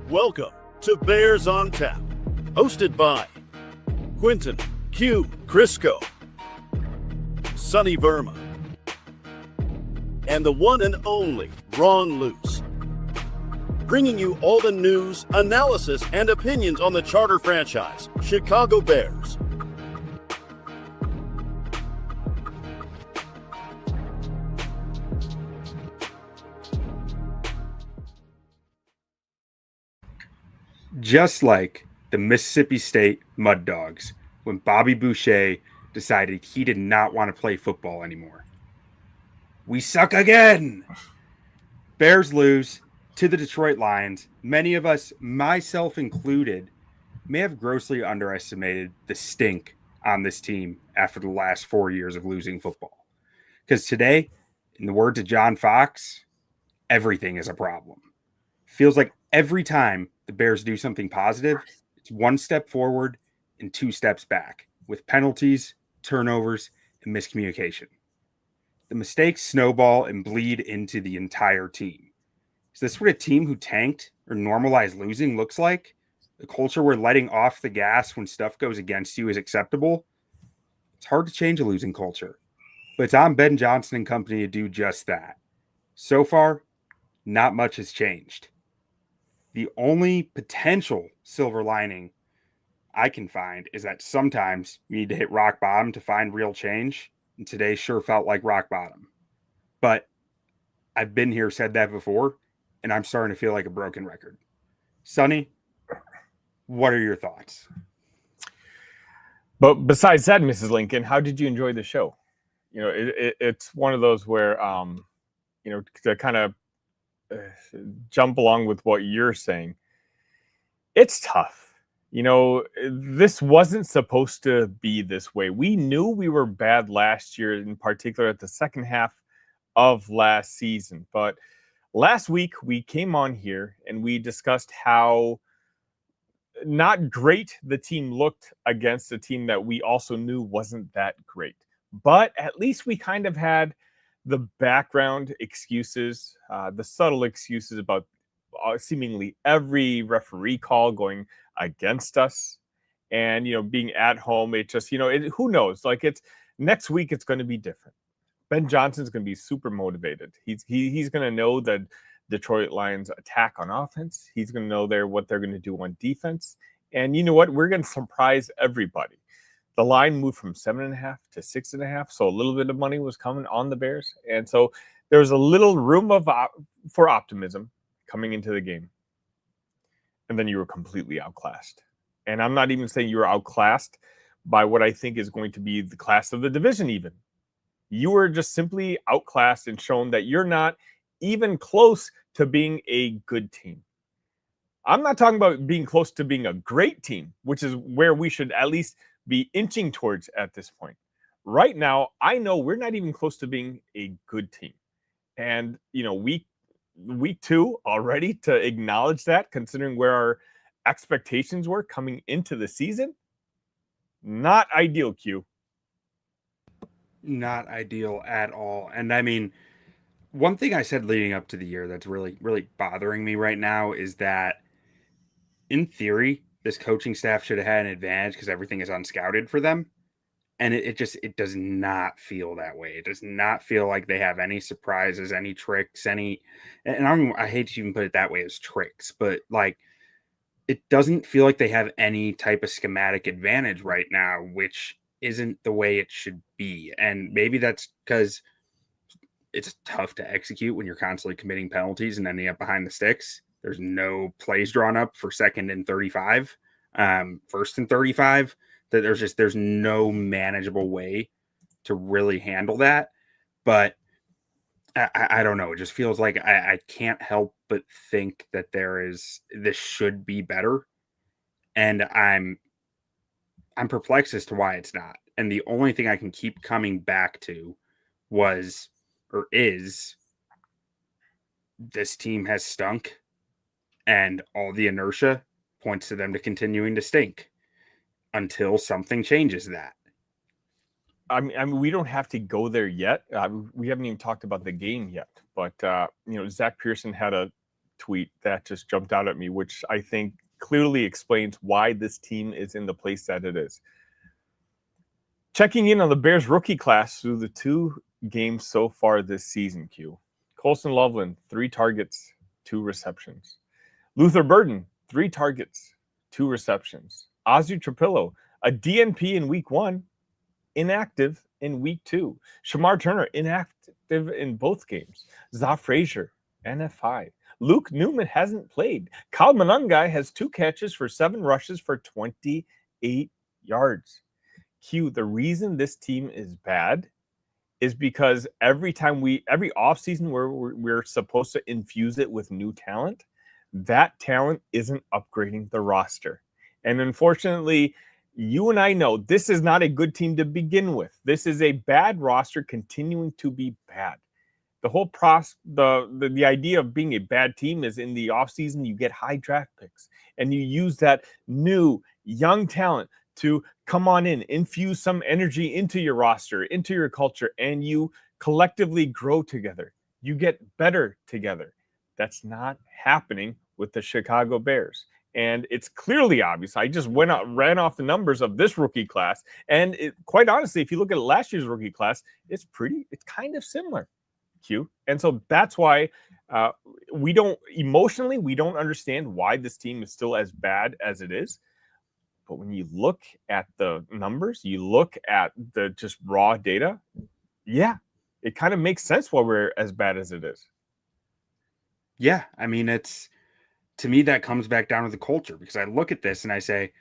Welcome to Bears on Tap, hosted by Quinten, Krzysko, Sonny Verma, and the one and only Ron Luce. Bringing you all the news, analysis, and opinions on the charter franchise, Chicago Bears. Just like the Mississippi State Mud Dogs when Bobby Boucher decided he did not want to play football anymore. We suck again! Bears lose to the Detroit Lions. Many of us, myself included, may have grossly underestimated the stink on this team after the last 4 years of losing football. Because today, in the words of John Fox, everything is a problem. Feels like every time the Bears do something positive, it's one step forward and two steps back, with penalties, turnovers, and miscommunication. The mistakes snowball and bleed into the entire team. Is this what a team who tanked or normalized losing looks like? A culture where letting off the gas when stuff goes against you is acceptable? It's hard to change a losing culture, but it's on Ben Johnson and company to do just that. So far, not much has changed. The only potential silver lining I can find is that sometimes you need to hit rock bottom to find real change, and today sure felt like rock bottom. But I've been here, said that before, and I'm starting to feel like a broken record. Sonny, what are your thoughts? But besides that, Mrs. Lincoln, how did you enjoy the show? You know, it's one of those where, to kind of jump along with what you're saying, it's tough. You know, this wasn't supposed to be this way. We knew we were bad last year, in particular at the second half of last season. But last week we came on here and we discussed how not great the team looked against a team that we also knew wasn't that great. But at least we kind of had the background excuses, the subtle excuses about seemingly every referee call going against us, and being at home. It just who knows? Like, it's next week, it's going to be different. Ben Johnson's going to be super motivated. He's going to know that Detroit Lions attack on offense. He's going to know what they're going to do on defense. And you know what? We're going to surprise everybody. The line moved from 7.5 to 6.5, so a little bit of money was coming on the Bears, and so there was a little room for optimism coming into the game. And then you were completely outclassed. And I'm not even saying you were outclassed by what I think is going to be the class of the division even. You were just simply outclassed and shown that you're not even close to being a good team. I'm not talking about being close to being a great team, which is where we should at least be inching towards at this point. Right now, I know we're not even close to being a good team. And, week 2 already, to acknowledge that, considering where our expectations were coming into the season, not ideal, Q. Not ideal at all. And I mean, one thing I said leading up to the year that's really, really bothering me right now is that, in theory, this coaching staff should have had an advantage because everything is unscouted for them. And it does not feel that way. It does not feel like they have any surprises, any tricks, and I hate to even put it that way as tricks, but like, it doesn't feel like they have any type of schematic advantage right now, which isn't the way it should be. And maybe that's because it's tough to execute when you're constantly committing penalties and ending up behind the sticks. There's no plays drawn up for second and 35, first and 35. That there's no manageable way to really handle that. But I don't know. It just feels like I can't help but think that this should be better. And I'm perplexed as to why it's not. And the only thing I can keep coming back to is this team has stunk, and all the inertia points to them to continuing to stink until something changes that. I mean, we don't have to go there yet. We haven't even talked about the game yet. But, Zach Pearson had a tweet that just jumped out at me, which I think clearly explains why this team is in the place that it is. Checking in on the Bears rookie class through the 2 games so far this season, Q. Colston Loveland, 3 targets, 2 receptions. Luther Burden, 3 targets, 2 receptions. Ozzy Trapillo, a DNP in week 1, inactive in week 2. Shamar Turner, inactive in both games. Za Frazier, NFI. Luke Newman hasn't played. Kyle Monangai has 2 catches for 7 rushes for 28 yards. Q, the reason this team is bad is because every offseason where we're supposed to infuse it with new talent, that talent isn't upgrading the roster. And unfortunately, you and I know this is not a good team to begin with. This is a bad roster continuing to be bad. The whole the idea of being a bad team is in the offseason, you get high draft picks and you use that new young talent to come on in, infuse some energy into your roster, into your culture, and you collectively grow together. You get better together. That's not happening with the Chicago Bears. And it's clearly obvious. I just ran off the numbers of this rookie class. And quite honestly, if you look at last year's rookie class, it's kind of similar, Q. And so that's why we don't understand why this team is still as bad as it is. But when you look at the numbers, you look at the just raw data, yeah, it kind of makes sense why we're as bad as it is. Yeah, I mean, to me, that comes back down to the culture, because I look at this and I say,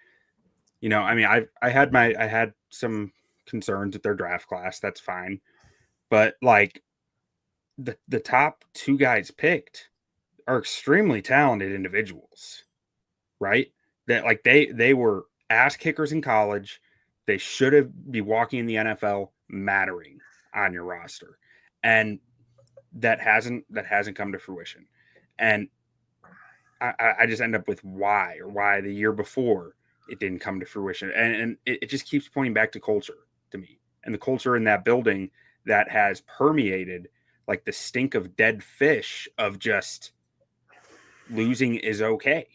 I had some concerns with their draft class. That's fine. But like the top 2 guys picked are extremely talented individuals, right? That like they were ass kickers in college. They should have be walking in the NFL mattering on your roster. And that hasn't come to fruition. And I just end up with why the year before it didn't come to fruition. And it just keeps pointing back to culture to me, and the culture in that building that has permeated like the stink of dead fish of just losing is okay,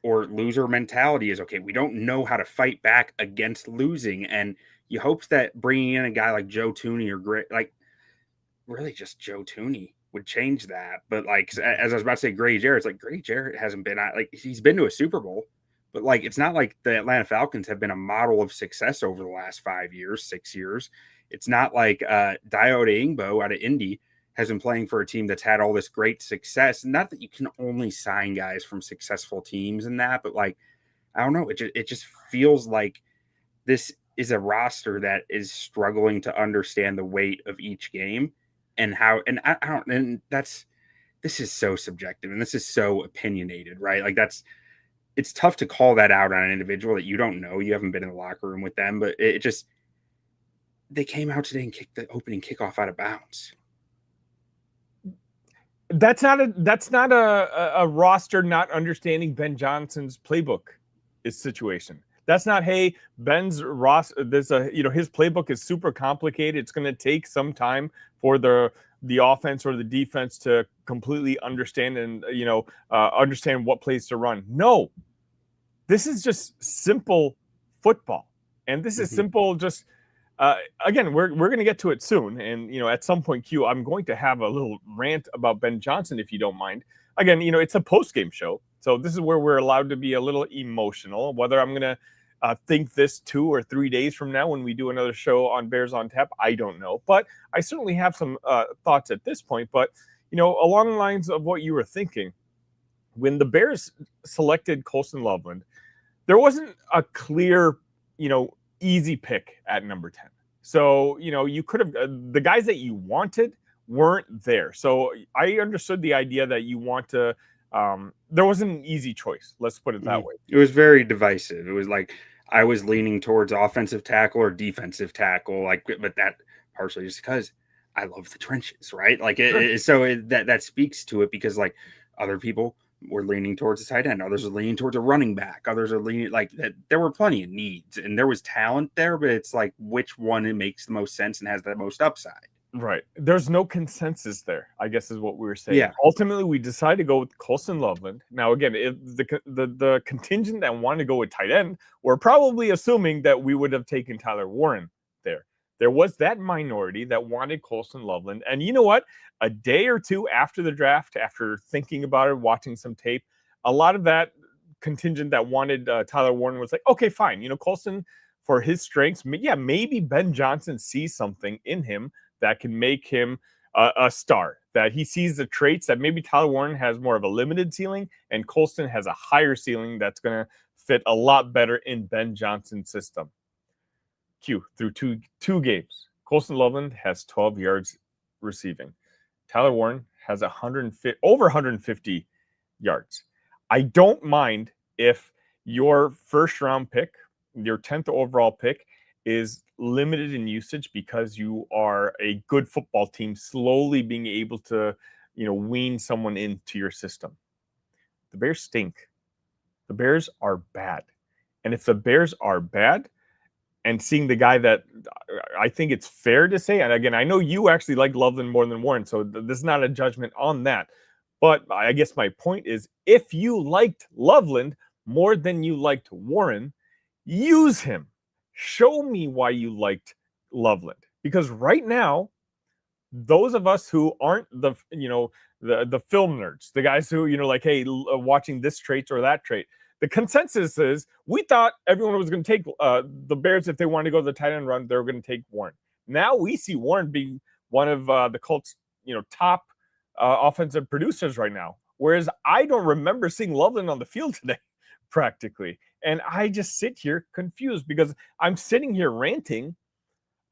or loser mentality is okay. We don't know how to fight back against losing. And you hope that bringing in a guy like Joe Tooney really just Joe Tooney would change that. But like, as I was about to say, Grady Jarrett, it's like Grady Jarrett hasn't been he's been to a Super Bowl, but like, it's not like the Atlanta Falcons have been a model of success over the last 5 years, 6 years. It's not like Dayo Adeyingbo out of Indy has been playing for a team that's had all this great success. Not that you can only sign guys from successful teams and that, but like, I don't know. It just feels like this is a roster that is struggling to understand the weight of each game. And how, and I don't, and this is so subjective and this is so opinionated, right? Like it's tough to call that out on an individual that you don't know. You haven't been in the locker room with them, but they came out today and kicked the opening kickoff out of bounds. That's not a roster not understanding Ben Johnson's playbook situation. That's not, hey, Ben's roster, his playbook is super complicated. It's going to take some time for the offense or the defense to completely understand and, understand what plays to run. No, this is just simple football. And this is simple, just, again, we're going to get to it soon. And, at some point, Q, I'm going to have a little rant about Ben Johnson, if you don't mind. Again, it's a post-game show. So this is where we're allowed to be a little emotional. Whether I'm going to think this 2 or 3 days from now when we do another show on Bears on Tap, I don't know. But I certainly have some thoughts at this point. But, along the lines of what you were thinking, when the Bears selected Colston Loveland, there wasn't a clear, easy pick at number 10. So, you could have the guys that you wanted weren't there. So I understood the idea that you want to there wasn't an easy choice. Let's put it that way. It was very divisive. It was like I was leaning towards offensive tackle or defensive tackle, but that partially just because I love the trenches, right? Like, so that speaks to it, because like other people were leaning towards a tight end. Others are leaning towards a running back. Others are leaning like that. There were plenty of needs, and there was talent there, but it's like which one it makes the most sense and has the most upside. Right. There's no consensus there, I guess is what we were saying. Yeah. Ultimately, we decided to go with Colston Loveland. Now, again, if the contingent that wanted to go with tight end, we're probably assuming that we would have taken Tyler Warren there. There was that minority that wanted Colston Loveland. And you know what? A day or two after the draft, after thinking about it, watching some tape, a lot of that contingent that wanted Tyler Warren was like, okay, fine. You know, Colston, for his strengths, yeah, maybe Ben Johnson sees something in him that can make him a star, that he sees the traits that maybe Tyler Warren has more of a limited ceiling and Colston has a higher ceiling that's going to fit a lot better in Ben Johnson's system. Through two games, Colston Loveland has 12 yards receiving. Tyler Warren has over 150 yards. I don't mind if your first round pick, your 10th overall pick, is limited in usage because you are a good football team slowly being able to, wean someone into your system. The Bears stink. The Bears are bad. And if the Bears are bad, and seeing the guy that I think it's fair to say, and again, I know you actually like Loveland more than Warren, so this is not a judgment on that. But I guess my point is, if you liked Loveland more than you liked Warren, use him. Show me why you liked Loveland. Because right now, those of us who aren't the film nerds, the guys who, like, hey, watching this trait or that trait, the consensus is we thought everyone was going to take the Bears if they wanted to go to the tight end run, they were going to take Warren. Now we see Warren being one of the Colts, top offensive producers right now. Whereas I don't remember seeing Loveland on the field today, practically. And I just sit here confused because I'm sitting here ranting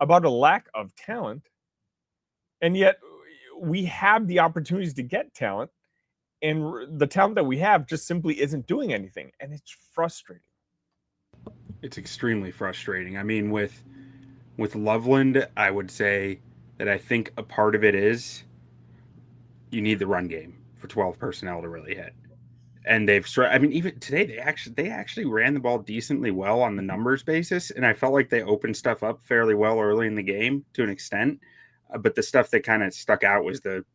about a lack of talent. And yet we have the opportunities to get talent. And the talent that we have just simply isn't doing anything. And it's frustrating. It's extremely frustrating. I mean, with Loveland, I would say that I think a part of it is you need the run game for 12 personnel to really hit. And even today, they actually ran the ball decently well on the numbers basis. And I felt like they opened stuff up fairly well early in the game to an extent. But the stuff that kind of stuck out was the,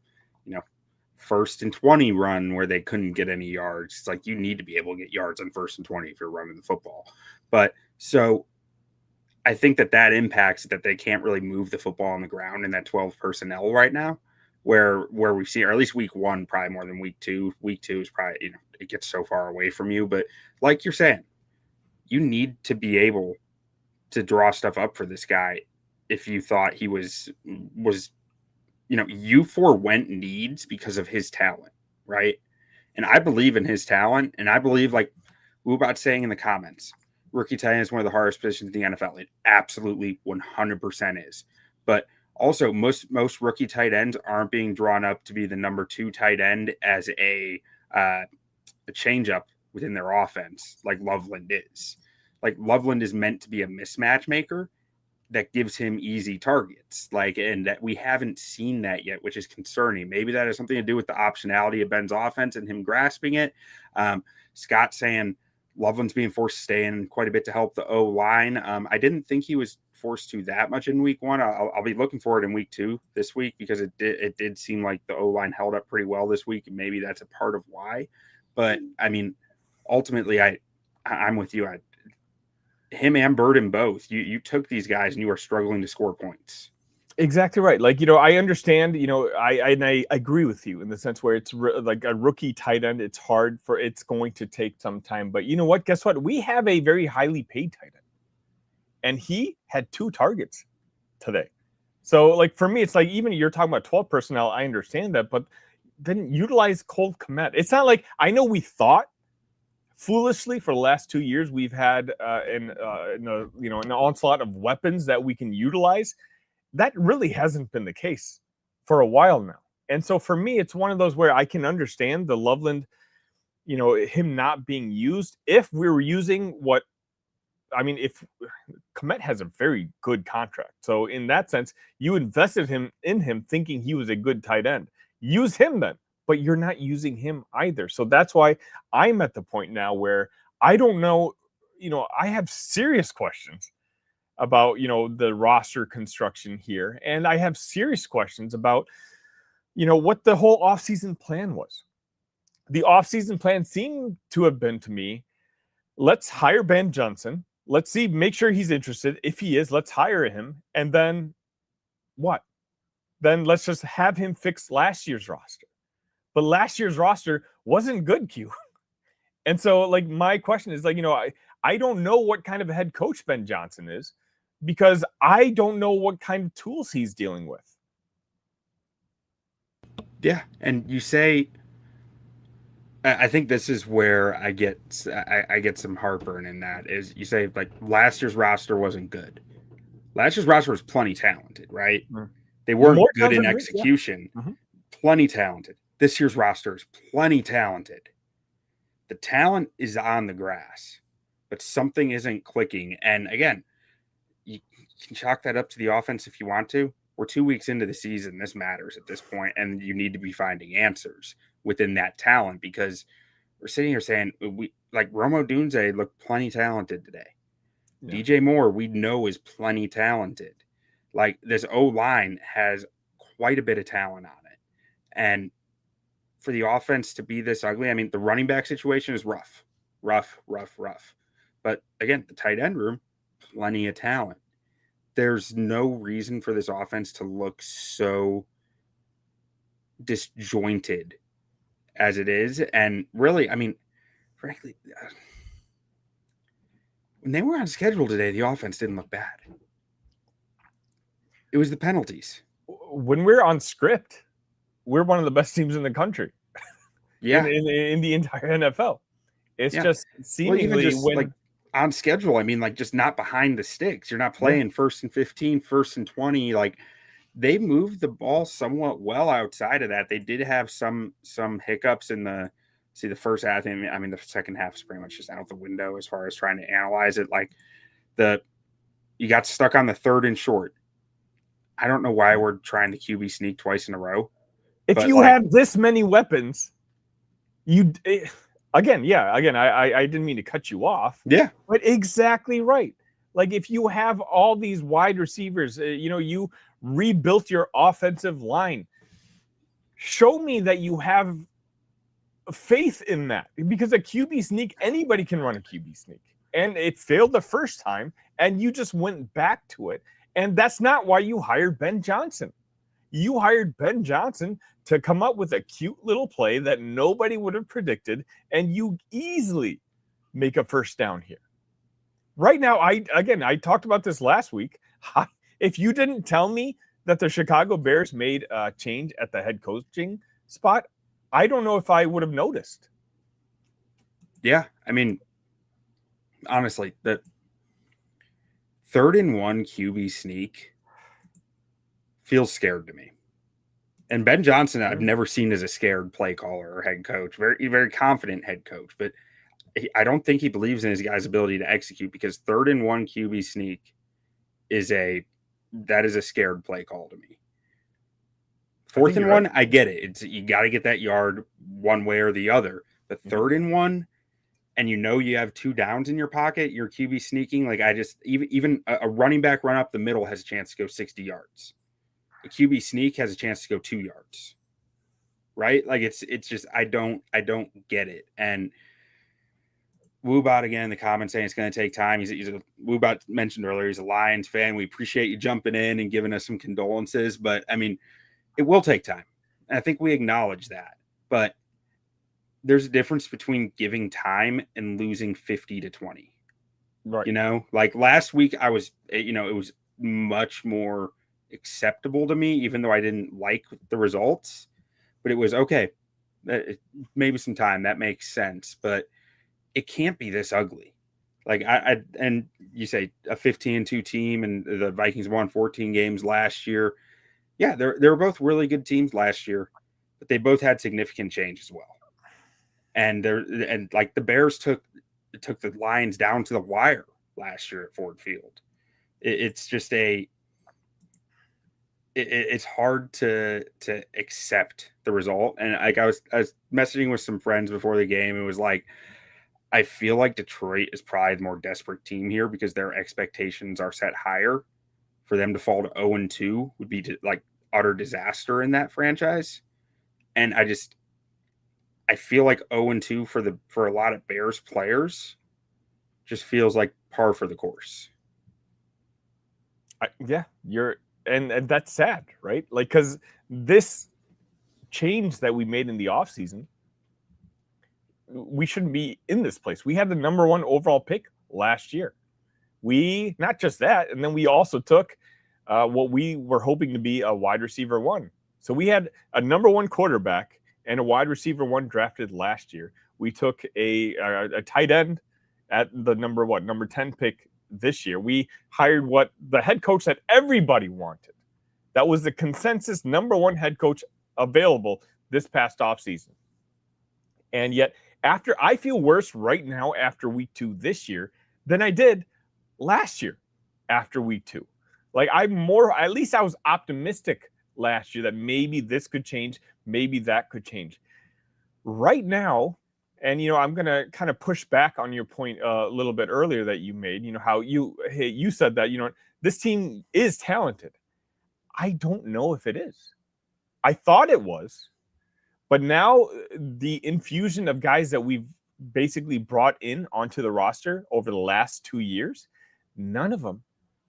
1st and 20 run where they couldn't get any yards. It's like you need to be able to get yards on 1st and 20 if you're running the football. But so I think that impacts that they can't really move the football on the ground in that 12 personnel right now, where we see, or at least week 1 probably more than week 2. Week 2 is probably, it gets so far away from you. But like you're saying, you need to be able to draw stuff up for this guy if you thought he was you forewent needs because of his talent, right? And I believe in his talent, and I believe, like we were about saying in the comments, rookie tight end is one of the hardest positions in the NFL. It absolutely 100% is. But also, most rookie tight ends aren't being drawn up to be the number 2 tight end as a change-up within their offense, like Loveland is. Like, Loveland is meant to be a mismatch maker that gives him easy targets, and that we haven't seen that yet, which is concerning. Maybe that has something to do with the optionality of Ben's offense and him grasping it. Scott saying Loveland's being forced to stay in quite a bit to help the O-line. I didn't think he was forced to that much in week 1. I'll be looking forward in week 2 this week because it did seem like the O-line held up pretty well this week, and maybe that's a part of why. But I mean, ultimately, I'm with you. Him and Burden both. You took these guys and you are struggling to score points. Exactly right. Like, I understand, I agree with you in the sense where it's like a rookie tight end. It's going to take some time. But you know what? Guess what? We have a very highly paid tight end. And he had 2 targets today. So, like, for me, it's like, even you're talking about 12 personnel, I understand that. But then utilize Cole Kmet. It's not like, I know we thought, foolishly, for the last 2 years, we've had an onslaught of weapons that we can utilize. That really hasn't been the case for a while now. And so for me, it's one of those where I can understand the Loveland, him not being used. If we were using if Kmet has a very good contract. So in that sense, you invested in him thinking he was a good tight end. Use him then. but you're not using him either. So that's why I'm at the point now where I don't know, I have serious questions about, the roster construction here. And I have serious questions about, what the whole offseason plan was. The offseason plan seemed to have been, to me, let's hire Ben Johnson. Let's make sure he's interested. If he is, let's hire him. And then what? Then let's just have him fix last year's roster. But last year's roster wasn't good, Q. And so, my question is, I don't know what kind of a head coach Ben Johnson is, because I don't know what kind of tools he's dealing with. Yeah, and you say, I think this is where I get some heartburn in that, is you say, last year's roster wasn't good. Last year's roster was plenty talented, right? Mm-hmm. They weren't good in execution. Yeah. Mm-hmm. Plenty talented. This year's roster is plenty talented. The talent is on the grass, but something isn't clicking. And again, you can chalk that up to the offense if you want to. We're 2 weeks into the season. This matters at this point, and you need to be finding answers within that talent, because we're sitting here saying Rome Odunze looked plenty talented today. Yeah. DJ Moore, we know, is plenty talented. This O-line has quite a bit of talent on it. And for the offense to be this ugly, I mean, the running back situation is rough. But again, the tight end room, plenty of talent. There's no reason for this offense to look so disjointed as it is. And really, I mean, frankly, when they were on schedule today, the offense didn't look bad. It was the penalties. When we're on script, we're one of the best teams in the country. Yeah. In the entire NFL. It's just seemingly on schedule. I mean, just not behind the sticks. You're not playing 1st and 15, 1st and 20. They moved the ball somewhat well outside of that. They did have some hiccups in the first half. I mean, the second half is pretty much just out the window as far as trying to analyze it. You got stuck on the 3rd and short. I don't know why we're trying to QB sneak twice in a row. If you have this many weapons, I didn't mean to cut you off. Yeah. But exactly right. If you have all these wide receivers, you rebuilt your offensive line. Show me that you have faith in that, because a QB sneak, anybody can run a QB sneak. And it failed the first time, and you just went back to it. And that's not why you hired Ben Johnson. You hired Ben Johnson to come up with a cute little play that nobody would have predicted, and you easily make a first down here. Right now, I talked about this last week. If you didn't tell me that the Chicago Bears made a change at the head coaching spot, I don't know if I would have noticed. Yeah, I mean, honestly, the 3rd and 1 QB sneak feels scared to me. And Ben Johnson, I've never seen as a scared play caller or head coach. Very, very confident head coach, but I don't think he believes in his guys' ability to execute, because 3rd and 1 QB sneak is a scared play call to me. 4th and 1, I get it. You got to get that yard one way or the other. But 3rd and 1, and you have 2 downs in your pocket, you're QB sneaking. Even a running back run up the middle has a chance to go 60 yards. A QB sneak has a chance to go 2 yards, right? It's just, I don't get it. And Woobot again in the comments saying it's going to take time. Woobot mentioned earlier, he's a Lions fan. We appreciate you jumping in and giving us some condolences, but I mean, it will take time. And I think we acknowledge that, but there's a difference between giving time and losing 50-20. Right. Last week it was much more acceptable to me, even though I didn't like the results, but it was okay. Maybe some time, that makes sense, but it can't be this ugly. And you say a 15-2 team, and the Vikings won 14 games last year. Yeah, they were both really good teams last year, but they both had significant change as well. And the Bears took the Lions down to the wire last year at Ford Field. It's just it's hard to accept the result. And like I was messaging with some friends before the game. It was like, I feel like Detroit is probably the more desperate team here because their expectations are set higher. For them to fall to 0-2 would be like utter disaster in that franchise. And I feel like 0-2 for a lot of Bears players just feels like par for the course. And that's sad, right? Like, because this change that we made in the offseason, we shouldn't be in this place. We had the number 1 overall pick last year. We, not just that, and then we also took what we were hoping to be a wide receiver 1. So we had a number 1 quarterback and a wide receiver 1 drafted last year. We took a tight end at the number 10 pick this year. We hired what the head coach that everybody wanted. That was the consensus number 1 head coach available this past offseason. And yet, I feel worse right now after week 2 this year than I did last year after week 2. Like, at least I was optimistic last year that maybe this could change, maybe that could change. Right now, and, I'm going to kind of push back on your point a little bit earlier that you made, how you said that, this team is talented. I don't know if it is. I thought it was, but now the infusion of guys that we've basically brought in onto the roster over the last 2 years, none of them,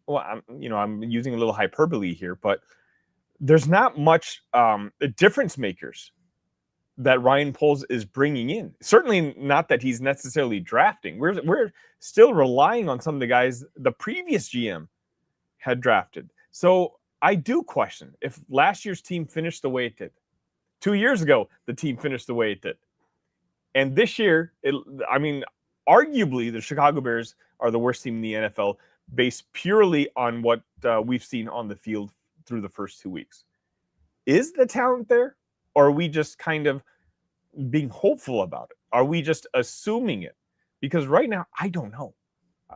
well, I'm using a little hyperbole here, but there's not much difference makers that Ryan Poles is bringing in. Certainly not that he's necessarily drafting. We're still relying on some of the guys the previous GM had drafted. So I do question if last year's team finished the way it did. 2 years ago, the team finished the way it did. And this year, arguably the Chicago Bears are the worst team in the NFL based purely on what we've seen on the field through the first 2 weeks. Is the talent there? Or are we just kind of being hopeful about it? Are we just assuming it? Because right now, I don't know.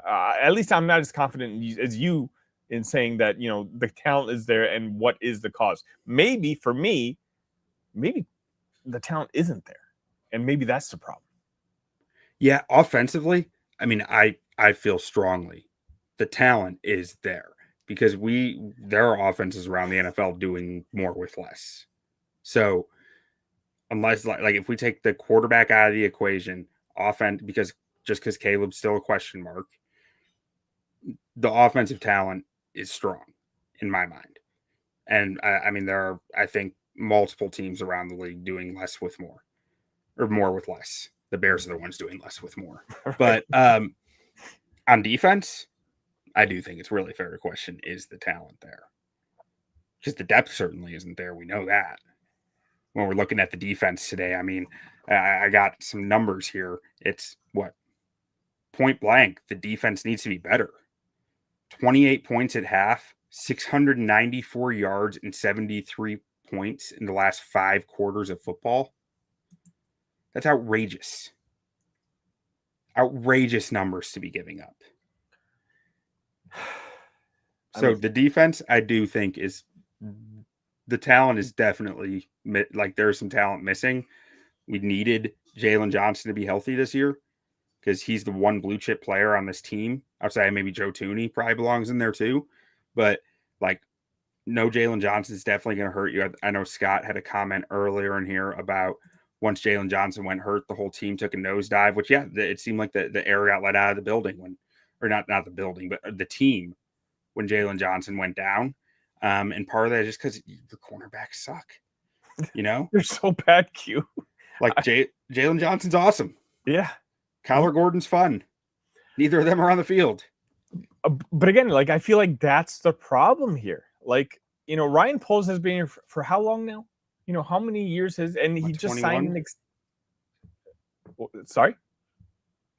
At least I'm not as confident as you in saying that, the talent is there and what is the cause. Maybe for me, maybe the talent isn't there. And maybe that's the problem. Yeah, offensively, I feel strongly the talent is there because there are offenses around the NFL doing more with less. So unless like if we take the quarterback out of the equation, offense, because Caleb's still a question mark, the offensive talent is strong in my mind. And there are, I think, multiple teams around the league doing less with more or more with less. The Bears are the ones doing less with more. But on defense, I do think it's really fair to question, is the talent there? Because the depth certainly isn't there. We know that. When we're looking at the defense today, I got some numbers here. It's point blank, the defense needs to be better. 28 points at half, 694 yards and 73 points in the last 5 quarters of football. That's outrageous. Outrageous numbers to be giving up. So the defense, I do think, is the talent is definitely like there's some talent missing. We needed Jaylon Johnson to be healthy this year because he's the one blue chip player on this team. Outside maybe Joe Tooney probably belongs in there too, but no Jaylon Johnson is definitely going to hurt you. I know Scott had a comment earlier in here about once Jaylon Johnson went hurt, the whole team took a nosedive. Which it seemed like the air got let out of the building not the building, but the team when Jaylon Johnson went down. And part of that is just because the cornerbacks suck. They're so bad, Q. Jaylon Johnson's awesome. Yeah. Kyler Gordon's fun. Neither of them are on the field. But again, I feel like that's the problem here. Ryan Poles has been here for how long now? How many years and he just 21? signed sorry?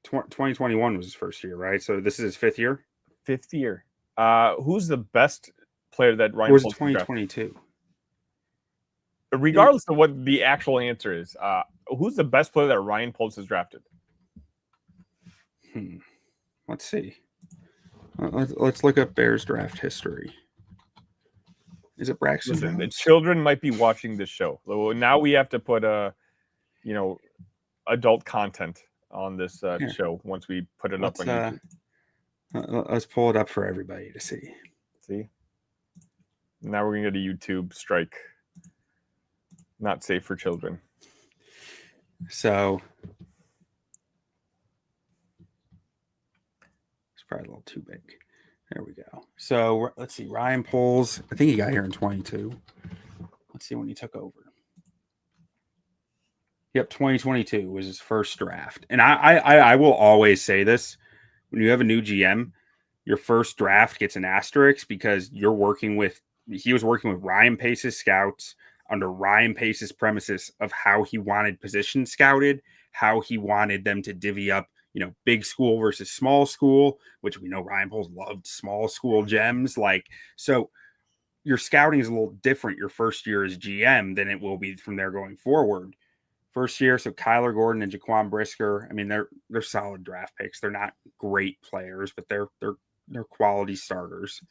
2021 was his first year, right? So this is his 5th year? 5th year. Who's the best player that Ryan Poles? Poles 2022. Regardless of what the actual answer is, who's the best player that Ryan Poles has drafted? Let's see. Let's look up Bears draft history. Is it Braxton Listen, the Jones? children might be watching this show. Now we have to put adult content on this show once we put it up on YouTube. Let's pull it up for everybody to see. See? Now we're gonna get a YouTube strike. Not safe for children. So it's probably a little too big. There we go. So let's see. Ryan Poles, I think he got here in 22. Let's see when he took over. Yep, 2022 was his first draft. And I will always say this. When you have a new GM, your first draft gets an asterisk because he was working with Ryan Pace's scouts under Ryan Pace's premises of how he wanted positions scouted, how he wanted them to divvy up, big school versus small school, which we know Ryan Poles loved small school gems. So your scouting is a little different your first year as GM than it will be from there going forward. First year, so Kyler Gordon and Jaquan Brisker, I mean, they're solid draft picks. They're not great players, but they're quality starters.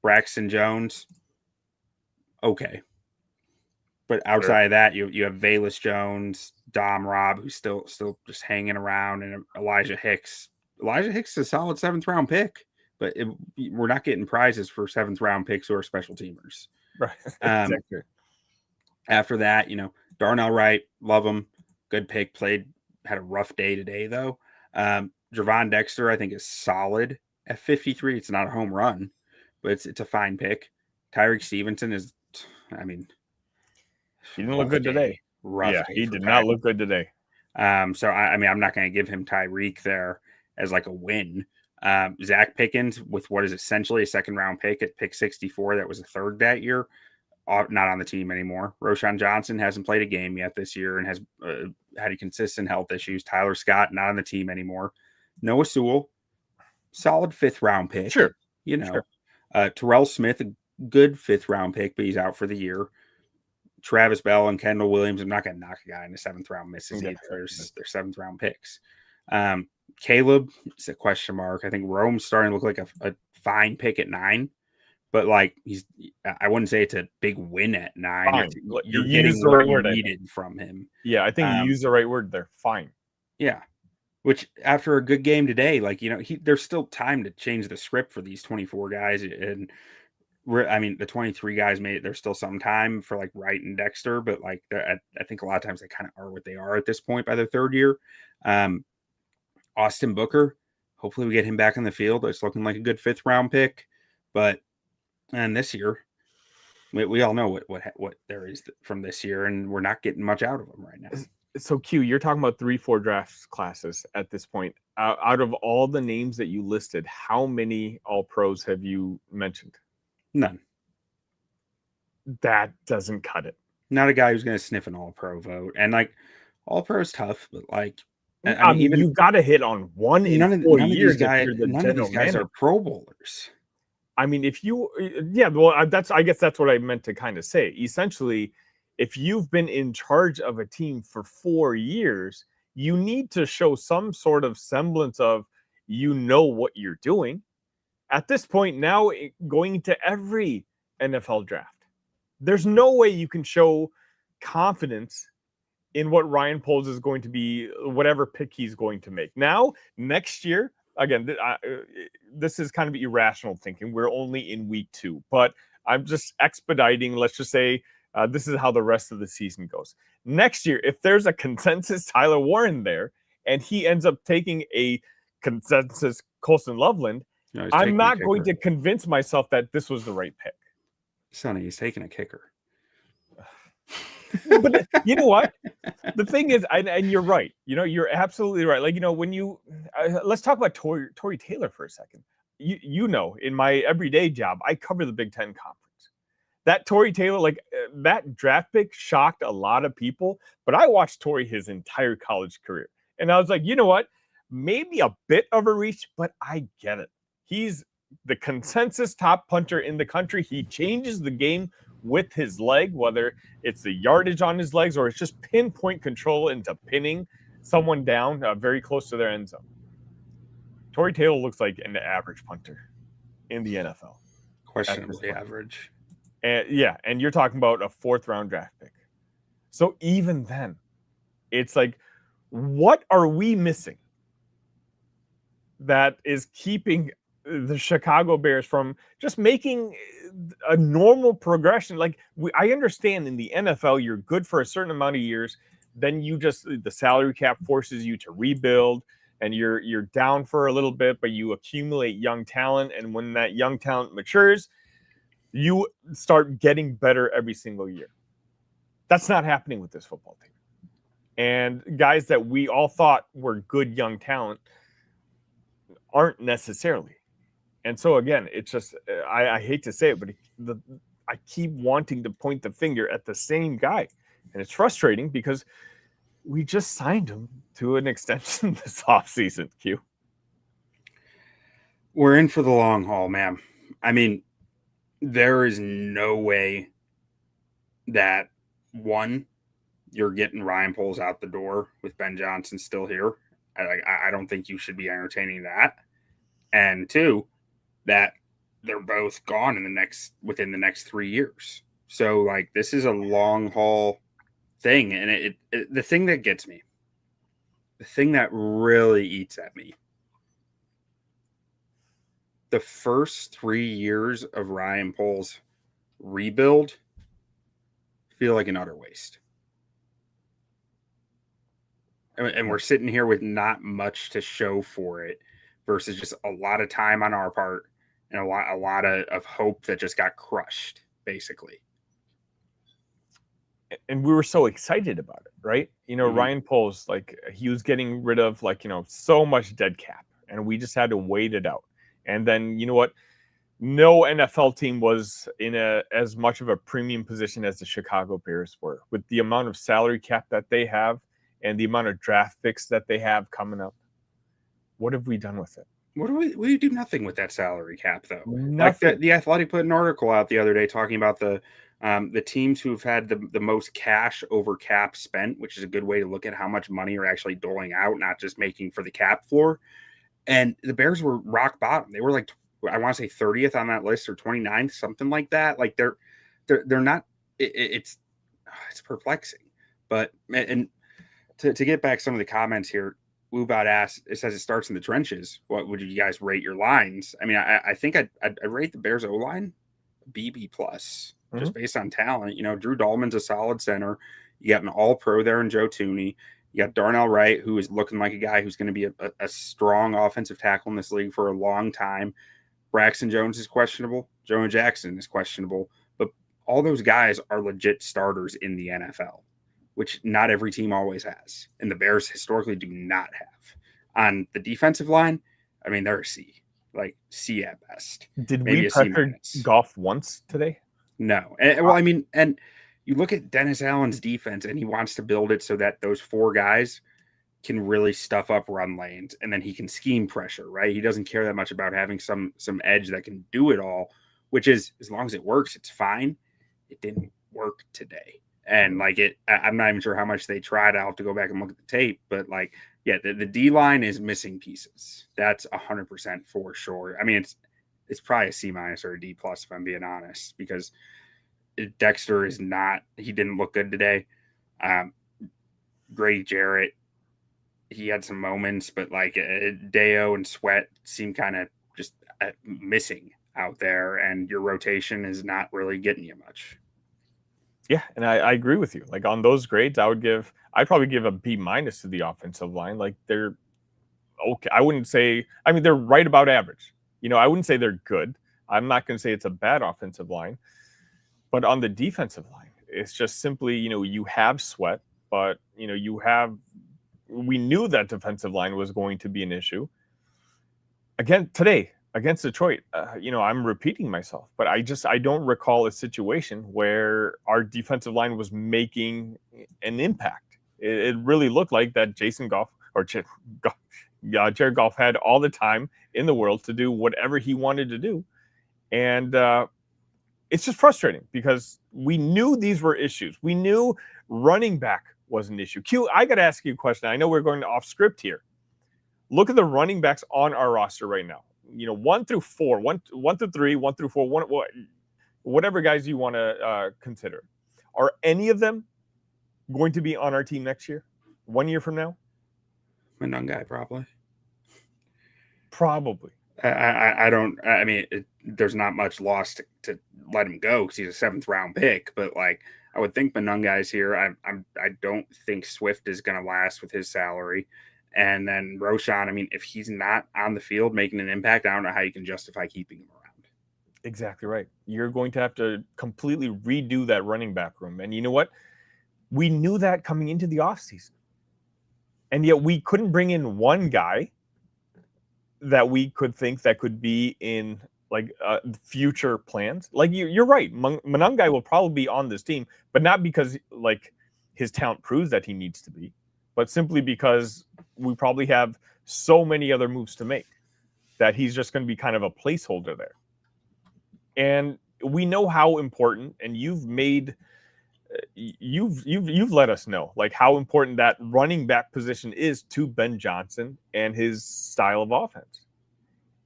Braxton Jones, okay. But outside of that, you have Velus Jones, Dom Robb, who's still just hanging around, and Elijah Hicks. Elijah Hicks is a solid 7th round pick, but we're not getting prizes for 7th round picks or special teamers. Right. Exactly. After that, Darnell Wright, love him. Good pick. Had a rough day today, though. Javon Dexter, I think, is solid at 53. It's not a home run, but it's a fine pick. Tyreek Stevenson is, he didn't look good today. He did not look good today. So, I'm not going to give him Tyreek there as like a win. Zach Pickens with what is essentially a 2nd round pick at pick 64. That was a 3rd that year. Not on the team anymore. Roshan Johnson hasn't played a game yet this year and has had consistent health issues. Tyler Scott, not on the team anymore. Noah Sewell, solid 5th round pick. Sure. Terrell Smith, a good 5th round pick, but he's out for the year. Travis Bell and Kendall Williams, I'm not going to knock a guy in the 7th round misses either. They're 7th round picks. Caleb, it's a question mark. I think Rome's starting to look like a fine pick at 9. But I wouldn't say it's a big win at 9. You're getting what you needed from him. Yeah, I think you used the right word there. Fine. Yeah. Which after a good game today, there's still time to change the script for these 24 guys. And the 23 guys there's still some time for Wright and Dexter, but I think a lot of times they kind of are what they are at this point by their 3rd year. Austin Booker, hopefully we get him back on the field. It's looking like a good 5th round pick, and this year, we all know what there is from this year, and we're not getting much out of them right now. So, Q, you're talking about 3-4 draft classes at this point. Out of all the names that you listed, how many All-Pros have you mentioned? None. That doesn't cut it. Not a guy who's going to sniff an All-Pro vote. And, All-Pro is tough, but, even you got to hit on one in 4 years. None of these guys are Pro Bowlers. I guess that's what I meant to kind of say. Essentially, if you've been in charge of a team for 4 years, you need to show some sort of semblance of what you're doing. At this point now, going into every NFL draft, there's no way you can show confidence in what Ryan Poles is going to be, whatever pick he's going to make. Now, next year, again, this is kind of irrational thinking. We're only in week 2, but I'm just expediting. Let's just say this is how the rest of the season goes. Next year, if there's a consensus Tyler Warren there and he ends up taking a consensus Colson Loveland, I'm not going to convince myself that this was the right pick. Sonny, he's taking a kicker. But you know what? The thing is, and you're right. You're absolutely right. When you let's talk about Tory Taylor for a second. In my everyday job, I cover the Big Ten Conference. That Tory Taylor, that draft pick shocked a lot of people. But I watched Tory his entire college career, and I was like, you know what? Maybe a bit of a reach, but I get it. He's the consensus top punter in the country. He changes the game with his leg, whether it's the yardage on his legs or it's just pinpoint control into pinning someone down very close to their end zone. Tory Taylor looks like an average punter in the NFL. Questionably average. And you're talking about a 4th-round draft pick. So even then, it's like, what are we missing that is keeping the Chicago Bears from just making a normal progression? Like, I understand in the NFL, you're good for a certain amount of years. Then the salary cap forces you to rebuild, and you're down for a little bit, but you accumulate young talent. And when that young talent matures, you start getting better every single year. That's not happening with this football team. And guys that we all thought were good young talent aren't necessarily. And so again, it's just, I hate to say it, but I keep wanting to point the finger at the same guy. And it's frustrating because we just signed him to an extension this offseason, Q. We're in for the long haul, man. I mean, there is no way that, one, you're getting Ryan Poles out the door with Ben Johnson still here. I don't think you should be entertaining that. And two, that they're both gone within the next 3 years. So like, this is a long haul thing. And the thing that gets me, the thing that really eats at me, the first 3 years of Ryan Poles' rebuild feel like an utter waste. And we're sitting here with not much to show for it versus just a lot of time on our part and a lot of hope that just got crushed, basically. And we were so excited about it, right? Ryan Poles, like, he was getting rid of, like, so much dead cap, and we just had to wait it out. And then, you know what? No NFL team was in as much of a premium position as the Chicago Bears were, with the amount of salary cap that they have and the amount of draft picks that they have coming up. What have we done with it? We do nothing with that salary cap, though. Nothing. Like the Athletic put an article out the other day talking about the teams who've had the most cash over cap spent, which is a good way to look at how much money are actually doling out, not just making for the cap floor. And the Bears were rock bottom. They were like, I want to say 30th on that list or 29th, something like that. Like they're not. It's perplexing. But and to get back some of the comments here, Woobot asked, it says it starts in the trenches. What would you guys rate your lines? I mean, I think I'd rate the Bears O-line BB plus, just based on talent. Drew Dahlman's a solid center. You got an all-pro there in Joe Tooney. You got Darnell Wright, who is looking like a guy who's going to be a strong offensive tackle in this league for a long time. Braxton Jones is questionable. Jonah Jackson is questionable. But all those guys are legit starters in the NFL, which not every team always has. And the Bears historically do not have. On the defensive line, I mean, they're a C. Like C at best. Did Maybe we pressure Goff once today? No. And you look at Dennis Allen's defense, and he wants to build it so that those four guys can really stuff up run lanes, and then he can scheme pressure, right? He doesn't care that much about having some edge that can do it all, which is, as long as it works, it's fine. It didn't work today. And I'm not even sure how much they tried. I'll have to go back and look at the tape, but the D line is missing pieces. That's 100% for sure. I mean, it's probably a C- or a D+ if I'm being honest, because Dexter is not. He didn't look good today. Grady Jarrett, he had some moments, but Deo and Sweat seem kind of just missing out there, and your rotation is not really getting you much. Yeah, and I agree with you. Like, on those grades, I'd probably give a B- to the offensive line. Like, they're okay. I wouldn't say, I mean, they're right about average. I wouldn't say they're good. I'm not going to say it's a bad offensive line. But on the defensive line, it's just simply, you have Sweat, but, we knew that defensive line was going to be an issue. Again, today, against Detroit, I'm repeating myself, but I don't recall a situation where our defensive line was making an impact. It really looked like that Jason Goff or Jared Goff had all the time in the world to do whatever he wanted to do. And it's just frustrating because we knew these were issues. We knew running back was an issue. Q, I got to ask you a question. I know we're going off script here. Look at the running backs on our roster right now. 1 through 4, 1 through 3, 1 through 4. whatever guys you want to consider, are any of them going to be on our team next year, 1 year from now? Monungai, probably. Probably. I don't. I mean, there's not much loss to let him go because he's a 7th-round pick. But like, I would think Monungai's here. I don't think Swift is going to last with his salary. And then Roschon, I mean, if he's not on the field making an impact, I don't know how you can justify keeping him around. Exactly right. You're going to have to completely redo that running back room. And you know what? We knew that coming into the offseason. And yet we couldn't bring in one guy that we could think that could be in like future plans. Like you're right. Monungai will probably be on this team, but not because like his talent proves that he needs to be, but simply because we probably have so many other moves to make that he's just going to be kind of a placeholder there. And we know how important, and you've let us know like how important that running back position is to Ben Johnson and his style of offense.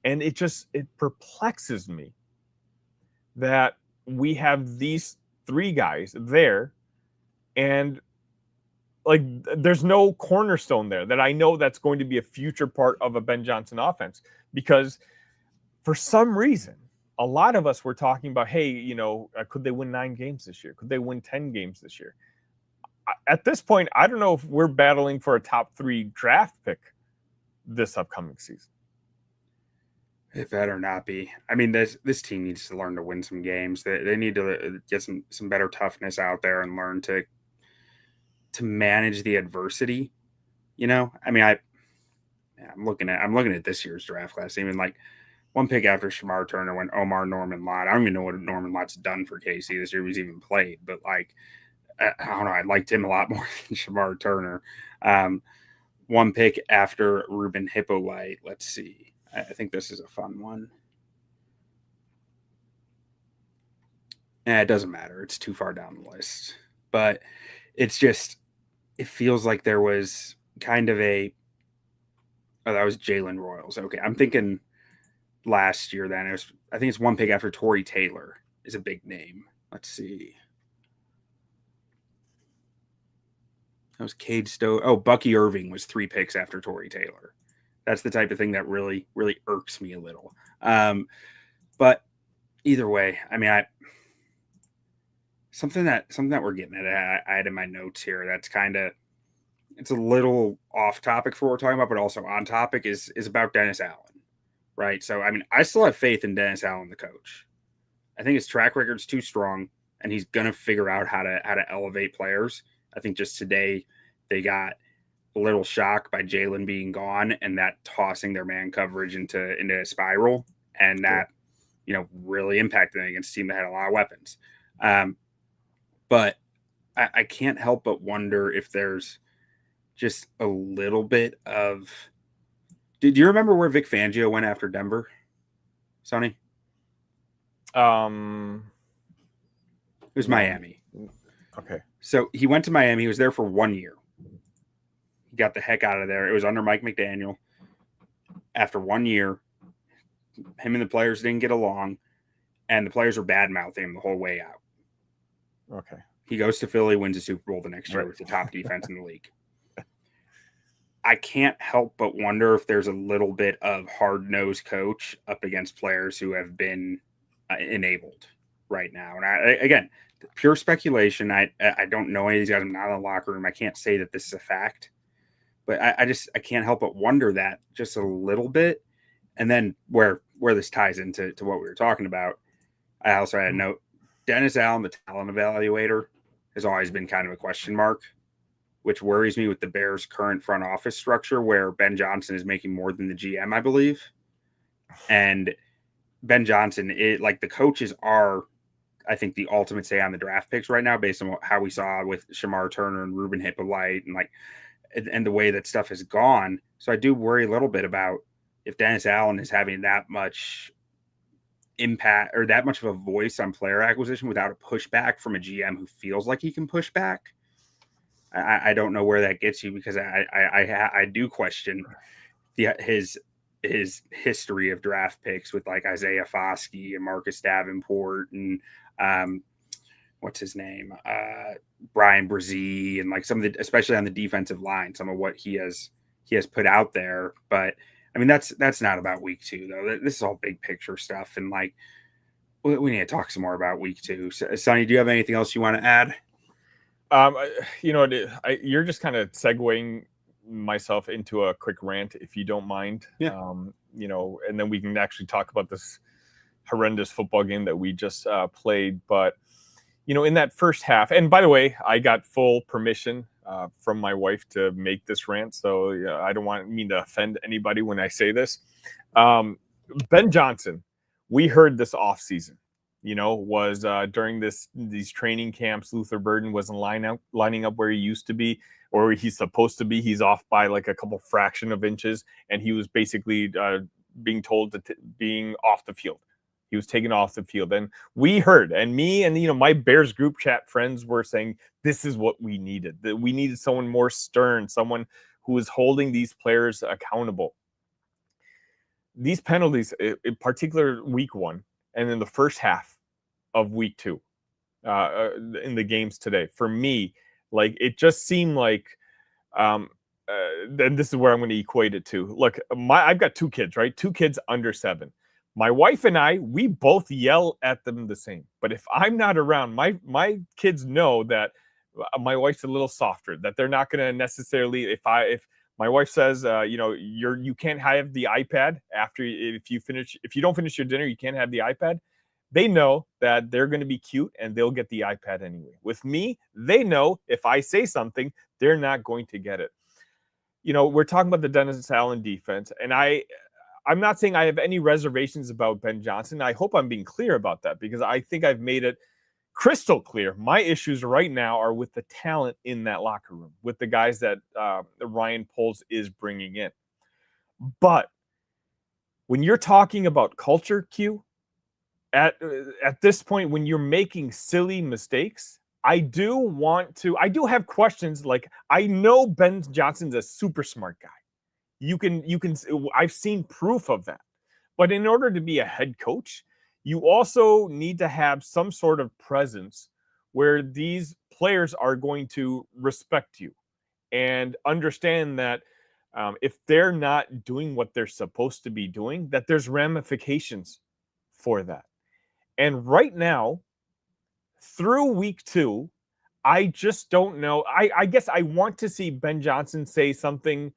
And it perplexes me that we have these 3 guys there and like there's no cornerstone there that I know that's going to be a future part of a Ben Johnson offense, because for some reason a lot of us were talking about, hey, you know, could they win 9 games this year? Could they win 10 games this year? At this point, I don't know if we're battling for a top 3 draft pick this upcoming season. It better not be. I mean, this team needs to learn to win some games. They need to get some better toughness out there and learn to manage the adversity. You know, I mean, I'm looking at this year's draft class. Even like one pick after Shamar Turner went Omar Norman Lott. I don't even know what Norman Lott's done for KC this year. He's even played, but like, I don't know. I liked him a lot more than Shamar Turner. One pick after Ruben Hippolyte. Let's see. I think this is a fun one. It doesn't matter. It's too far down the list. But it's just, it feels like there was kind of that was Jalen Royals. Okay, I'm thinking last year then. I think it's one pick after Torrey Taylor is a big name. Let's see. That was Cade Stowe. Oh, Bucky Irving was 3 picks after Torrey Taylor. That's the type of thing that really, really irks me a little. But either way, I mean, something that we're getting at. I had in my notes here. That's kind of, it's a little off topic for what we're talking about, but also on topic is about Dennis Allen, right? So, I mean, I still have faith in Dennis Allen, the coach. I think his track record's too strong, and he's gonna figure out how to elevate players. I think just today they got a little shock by Jaylon being gone and that tossing their man coverage into a spiral, and that, you know, really impacted them against a team that had a lot of weapons. But I can't help but wonder if there's just a little bit of. Did you remember where Vic Fangio went after Denver, Sonny? It was Miami. Okay. So he went to Miami. He was there for 1 year. He got the heck out of there. It was under Mike McDaniel. After 1 year, him and the players didn't get along, and the players were bad-mouthing him the whole way out. Okay. He goes to Philly, wins a Super Bowl the next year with the top defense in the league. I can't help but wonder if there's a little bit of hard-nosed coach up against players who have been enabled right now. And again, pure speculation. I don't know any of these guys. I'm not in the locker room. I can't say that this is a fact. But I can't help but wonder that just a little bit. And then where this ties into what we were talking about, I also had a note. Dennis Allen, the talent evaluator, has always been kind of a question mark, which worries me with the Bears' current front office structure, where Ben Johnson is making more than the GM, I believe. And Ben Johnson, the coaches are, I think, the ultimate say on the draft picks right now, based on how we saw with Shamar Turner and Ruben Hippolyte and the way that stuff has gone. So I do worry a little bit about if Dennis Allen is having that much impact or that much of a voice on player acquisition without a pushback from a GM who feels like he can push back. I don't know where that gets you, because I do question his his history of draft picks with like Isaiah Foskey and Marcus Davenport and what's his name, Brian Brzee, and like some of the, especially on the defensive line, some of what he has put out there. But I mean, that's not about week 2 though. This is all big picture stuff, and like we need to talk some more about week 2. Sonny, do you have anything else you want to add? You're just kind of segueing myself into a quick rant, if you don't mind. Yeah. And then we can actually talk about this horrendous football game that we just played. But, in that first half, and by the way, I got full permission from my wife to make this rant. So I don't mean to offend anybody when I say this. Ben Johnson, we heard this offseason, was during these training camps, Luther Burden wasn't lining up where he used to be, or he's supposed to be. He's off by like a couple fraction of inches, and he was basically being told being off the field. He was taken off the field, and we heard, and me and my Bears group chat friends were saying this is what we needed. That we needed someone more stern, someone who was holding these players accountable. These penalties, in particular week 1, and then the first half of week 2, in the games today, for me, like it just seemed like, and this is where I'm going to equate it to. Look, I've got 2 kids, right? 2 kids under 7. My wife and I, we both yell at them the same. But if I'm not around, my kids know that my wife's a little softer. That they're not going to necessarily, if my wife says, you can't have the iPad after if you don't finish your dinner, you can't have the iPad. They know that they're going to be cute and they'll get the iPad anyway. With me, they know if I say something, they're not going to get it. We're talking about the Dennis Allen defense, and I'm not saying I have any reservations about Ben Johnson. I hope I'm being clear about that, because I think I've made it crystal clear. My issues right now are with the talent in that locker room, with the guys that Ryan Poles is bringing in. But when you're talking about culture, Q, at this point, when you're making silly mistakes, I do have questions. Like, I know Ben Johnson's a super smart guy. I've seen proof of that. But in order to be a head coach, you also need to have some sort of presence where these players are going to respect you and understand that if they're not doing what they're supposed to be doing, that there's ramifications for that. And right now, through week 2, I just don't know. I guess I want to see Ben Johnson say something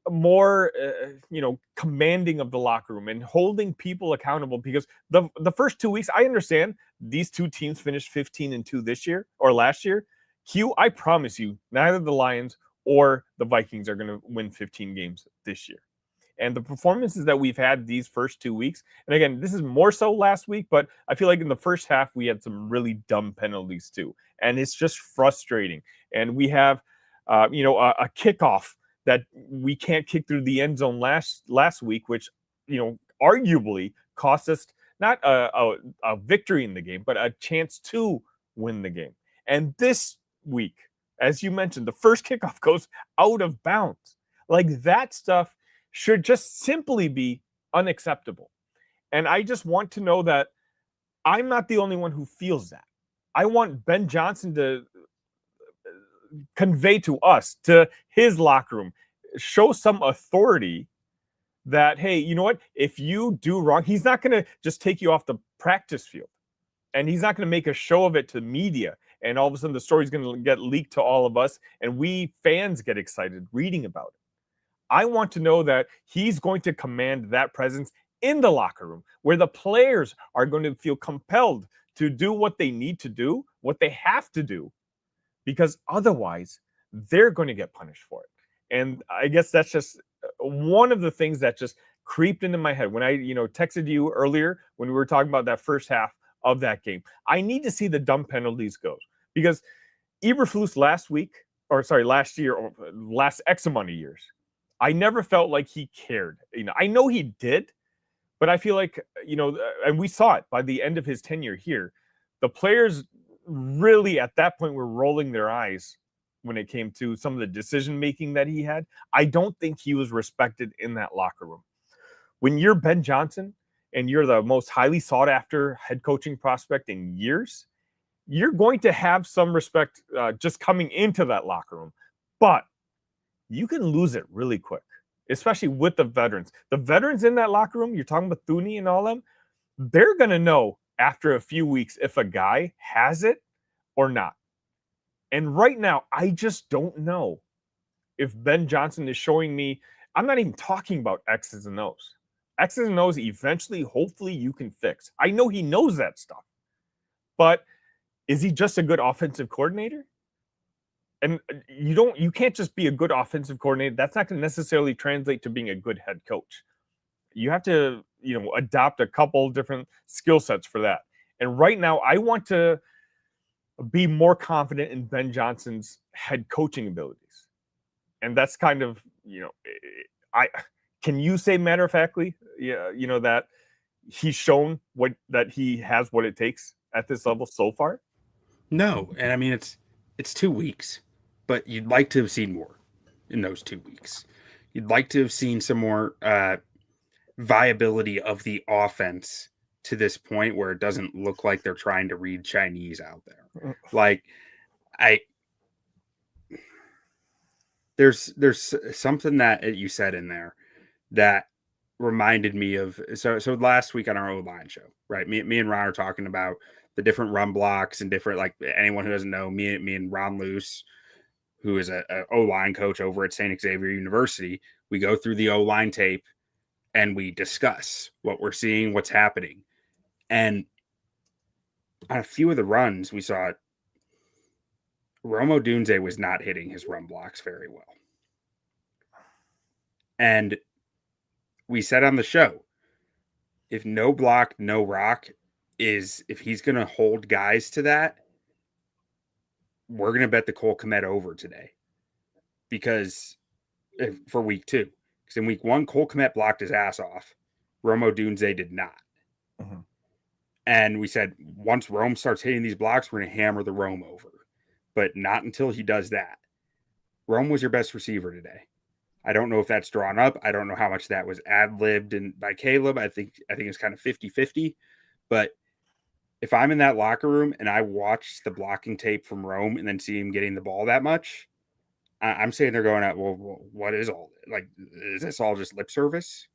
more, commanding of the locker room and holding people accountable, because the first 2 weeks, I understand these 2 teams finished 15-2 this year or last year. Q, I promise you, neither the Lions or the Vikings are going to win 15 games this year. And the performances that we've had these first 2 weeks, and again, this is more so last week, but I feel like in the first half, we had some really dumb penalties too. And it's just frustrating. And we have, a kickoff that we can't kick through the end zone last week, which, arguably cost us not a victory in the game, but a chance to win the game. And this week, as you mentioned, the first kickoff goes out of bounds. Like, that stuff should just simply be unacceptable. And I just want to know that I'm not the only one who feels that. I want Ben Johnson to convey to us, to his locker room, show some authority that, hey, you know what? If you do wrong, he's not going to just take you off the practice field. And he's not going to make a show of it to media. And all of a sudden, the story's going to get leaked to all of us. And we fans get excited reading about it. I want to know that he's going to command that presence in the locker room, where the players are going to feel compelled to do what they need to do, what they have to do, because otherwise they're going to get punished for it. And I guess that's just one of the things that just creeped into my head when I, texted you earlier when we were talking about that first half of that game. I need to see the dumb penalties go, because Eberflus last year, or last X amount of years, I never felt like he cared. I know he did, but I feel like, and we saw it by the end of his tenure here, the players really at that point were rolling their eyes when it came to some of the decision making that he had. I don't think he was respected in that locker room. When you're Ben Johnson and you're the most highly sought after head coaching prospect in years, you're going to have some respect just coming into that locker room. But you can lose it really quick, especially with the veterans. The veterans in that locker room, you're talking about Thuney and all them, they're going to know after a few weeks if a guy has it or not. And right now, I just don't know if Ben Johnson is showing me. I'm not even talking about X's and O's. X's and O's eventually, hopefully, you can fix. I know he knows that stuff. But is he just a good offensive coordinator? And you can't just be a good offensive coordinator. That's not going to necessarily translate to being a good head coach. You have to, adopt a couple different skill sets for that. And right now, I want to be more confident in Ben Johnson's head coaching abilities. And that's kind of, can you say matter of factly, that he's shown that he has what it takes at this level so far? No. And I mean, it's 2 weeks, but you'd like to have seen more in those 2 weeks. You'd like to have seen some more viability of the offense to this point where it doesn't look like they're trying to read Chinese out there. Like, there's something that you said in there that reminded me of, so last week on our O-line show, right? Me and Ron are talking about the different run blocks and different, like, anyone who doesn't know, me and Ron Luce, who is a O-line coach over at St. Xavier University, we go through the O-line tape and we discuss what we're seeing, what's happening. And on a few of the runs, we saw Rome Odunze was not hitting his run blocks very well. And we said on the show, if no block, no rock if he's going to hold guys to that, we're going to bet the Cole Kmet over today. Because for week 2. Because in week 1, Cole Kmet blocked his ass off. Rome Odunze did not. Mm-hmm. And we said, once Rome starts hitting these blocks, we're going to hammer the Rome over. But not until he does that. Rome was your best receiver today. I don't know if that's drawn up. I don't know how much that was ad-libbed by Caleb. I think it's kind of 50-50. But if I'm in that locker room and I watch the blocking tape from Rome and then see him getting the ball that much, I'm saying they're going at, well, what is all, like, is this all just lip service?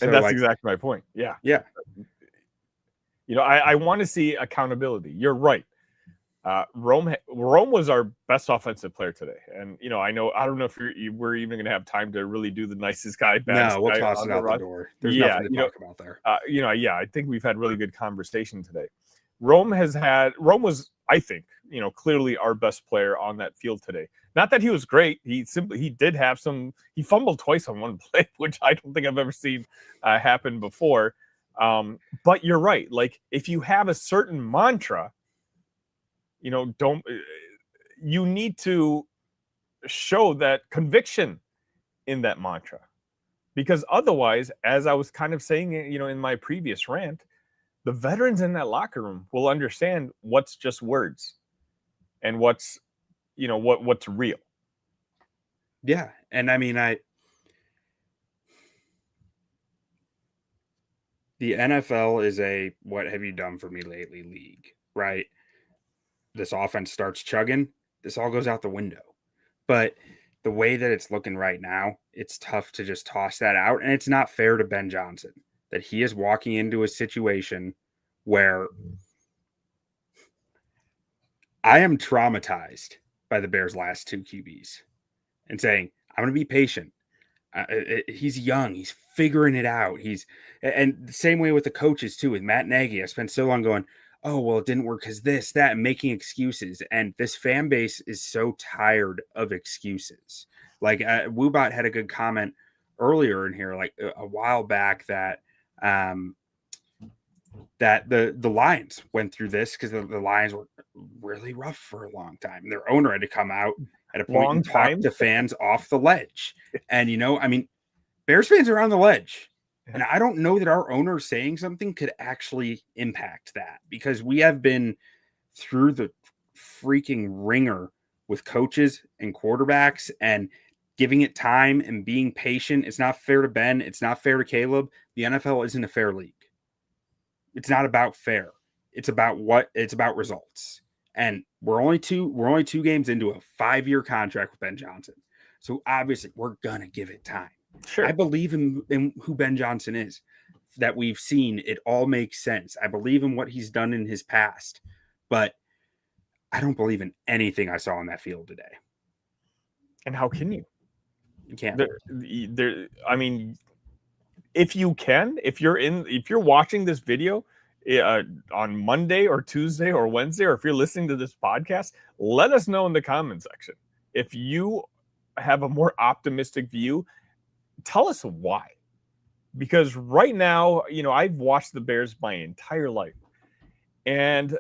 And that's exactly my point. Yeah. Yeah. I want to see accountability. You're right. Rome was our best offensive player today. And, I don't know if we're even going to have time to really do the nicest guy, baddest No, we'll guy toss it out the door. There's nothing to talk about there. I think we've had really good conversation today. Rome was, I think, clearly our best player on that field today. Not that he was great. He fumbled twice on one play, which I don't think I've ever seen happen before. But you're right. Like, if you have a certain mantra, you need to show that conviction in that mantra, because otherwise, as I was kind of saying, in my previous rant, the veterans in that locker room will understand what's just words and what's real. Yeah. And I mean, the NFL is a what have you done for me lately league, right? This offense starts chugging, this all goes out the window. But the way that it's looking right now, it's tough to just toss that out. And it's not fair to Ben Johnson that he is walking into a situation where I am traumatized by the Bears' last 2 QBs and saying, I'm going to be patient. He's young. He's figuring it out. And the same way with the coaches too, with Matt Nagy. I spent so long going, oh, well, it didn't work because this, that, and making excuses. And this fan base is so tired of excuses. Like Woobot had a good comment earlier in here, like a while back, that the Lions went through this because the Lions were really rough for a long time. Their owner had to come out at a point and talk the fans off the ledge. And, Bears fans are on the ledge. And I don't know that our owner saying something could actually impact that, because we have been through the freaking ringer with coaches and quarterbacks and giving it time and being patient. It's not fair to Ben. It's not fair to Caleb. The NFL isn't a fair league. It's not about fair. It's about results. And we're only two games into a 5-year contract with Ben Johnson. So obviously we're gonna give it time. Sure. I believe in who Ben Johnson is, that we've seen. It all makes sense. I believe in what he's done in his past, but I don't believe in anything I saw on that field today. And how can you? You can't. I mean, if you're watching this video on Monday or Tuesday or Wednesday, or if you're listening to this podcast, let us know in the comment section. If you have a more optimistic view, tell us why. Because right now, I've watched the Bears my entire life. And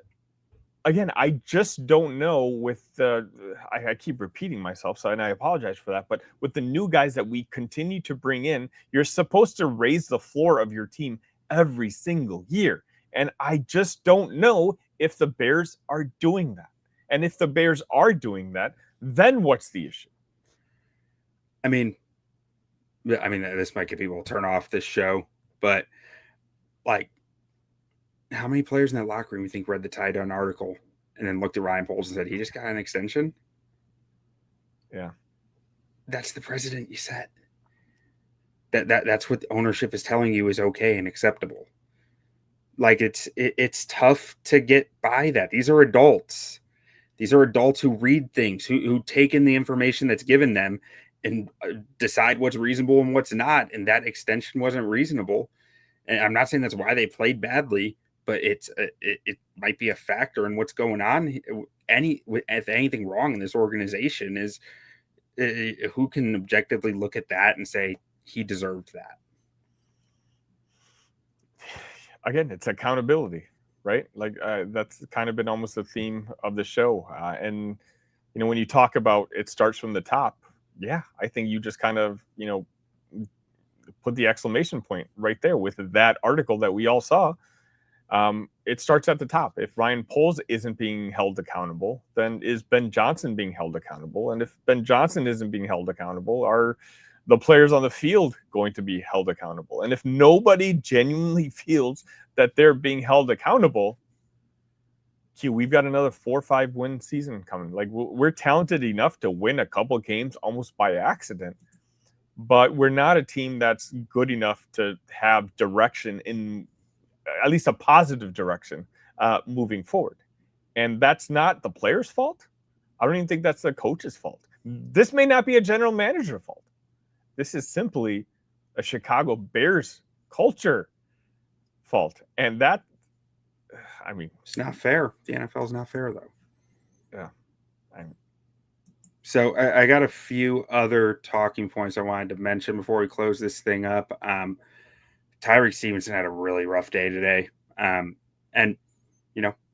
again, I just don't know with I keep repeating myself, and I apologize for that. But with the new guys that we continue to bring in, you're supposed to raise the floor of your team every single year. And I just don't know if the Bears are doing that. And if the Bears are doing that, then what's the issue? I mean, this might get people to turn off this show, but like, how many players in that locker room you think read the tie down article and then looked at Ryan Poles and said, he just got an extension? Yeah. That's the precedent you set. That's what ownership is telling you is okay and acceptable. Like, it's tough to get by that. These are adults. These are adults who read things, who take in the information that's given them and decide what's reasonable and what's not. And that extension wasn't reasonable. And I'm not saying that's why they played badly, but it might be a factor in what's going on. If anything wrong in this organization is who can objectively look at that and say he deserved that. Again, it's accountability, right? Like that's kind of been almost the theme of the show. And when you talk about it starts from the top, yeah, I think you just kind of put the exclamation point right there with that article that we all saw. It starts at the top. If Ryan Poles isn't being held accountable, then is Ben Johnson being held accountable? And if Ben Johnson isn't being held accountable, are the players on the field going to be held accountable? And if nobody genuinely feels that they're being held accountable, we've got another 4 or 5 win season coming. Like, we're talented enough to win a couple games almost by accident, but we're not a team that's good enough to have direction, in at least a positive direction, moving forward. And that's not the player's fault. I don't even think that's the coach's fault. This may not be a general manager fault. This is simply a Chicago Bears culture fault. And that, I mean, it's not fair. The NFL is not fair, though. Yeah. So I got a few other talking points I wanted to mention before we close this thing up. Tyreek Stevenson had a really rough day today. And,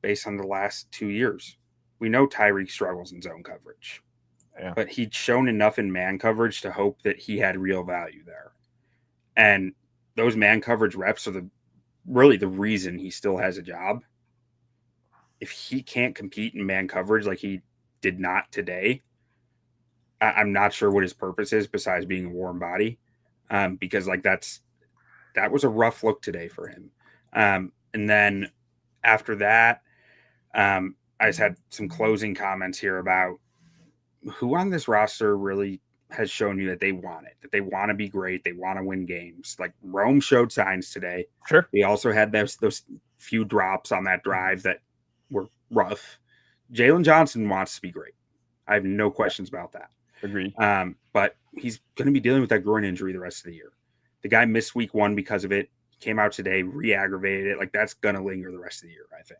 based on the last 2 years, we know Tyreek struggles in zone coverage. Yeah. But he'd shown enough in man coverage to hope that he had real value there. And those man coverage reps are really the reason he still has a job. If he can't compete in man coverage like he did not today, I'm not sure what his purpose is besides being a warm body. Because that was a rough look today for him. And then after that, I just had some closing comments here about who on this roster really has shown you that they want it, that they want to be great, they want to win games. Like, Rome showed signs today. Sure. We also had those few drops on that drive that were rough. Jaylon Johnson wants to be great. I have no questions about that. Agreed. But he's going to be dealing with that groin injury the rest of the year. The guy missed week 1 because of it. Came out today, re-aggravated it. Like, that's going to linger the rest of the year, I think.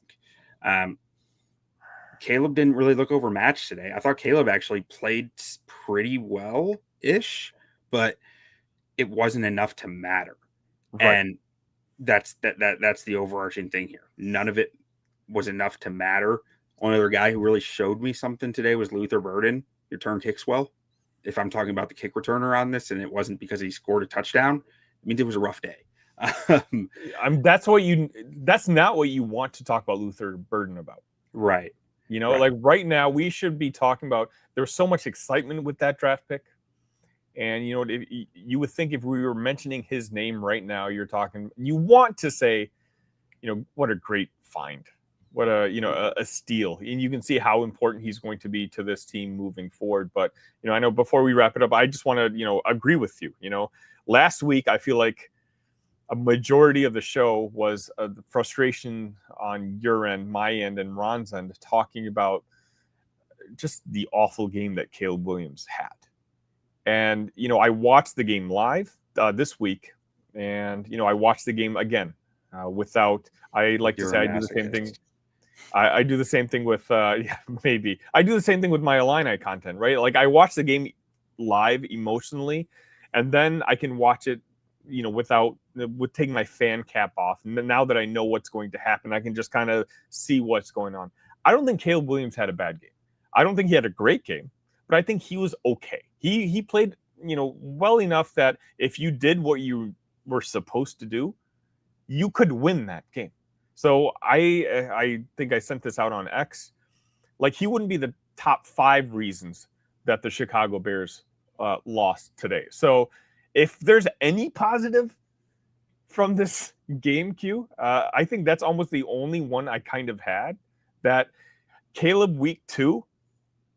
Caleb didn't really look overmatched today. I thought Caleb actually played pretty well-ish, but it wasn't enough to matter. Right. And that's the overarching thing here. None of it was enough to matter. Only other guy who really showed me something today was Luther Burden. Return kicks well. If I'm talking about the kick returner on this, and it wasn't because he scored a touchdown, it means it was a rough day. That's not what you want to talk about Luther Burden about. Right. You know, Right. like right now, we should be talking about, there's so much excitement with that draft pick. And, you know, you would think if we were mentioning his name right now, you want to say, you know, what a great find. What a steal. And you can see how important he's going to be to this team moving forward. But, you know, I know before we wrap it up, I just want to, you know, agree with you. You know, last week, I feel like a majority of the show was the frustration on your end, my end, and Ron's end, talking about just the awful game that Caleb Williams had. And, you know, I watched the game live this week, and, you know, I watched the game again without, I like to say, I do the same thing. I do the same thing with, yeah, maybe. I do the same thing with my Illini content, right? Like, I watch the game live emotionally, and then I can watch it, you know, with taking my fan cap off. And now that I know what's going to happen, I can just kind of see what's going on. I don't think Caleb Williams had a bad game. I don't think he had a great game, but I think he was okay. He played, you know, well enough that if you did what you were supposed to do, you could win that game. So I think I sent this out on X. Like, he wouldn't be the top 5 reasons that the Chicago Bears lost today. So if there's any positive from this game, Q, I think that's almost the only one I kind of had, that Caleb week 2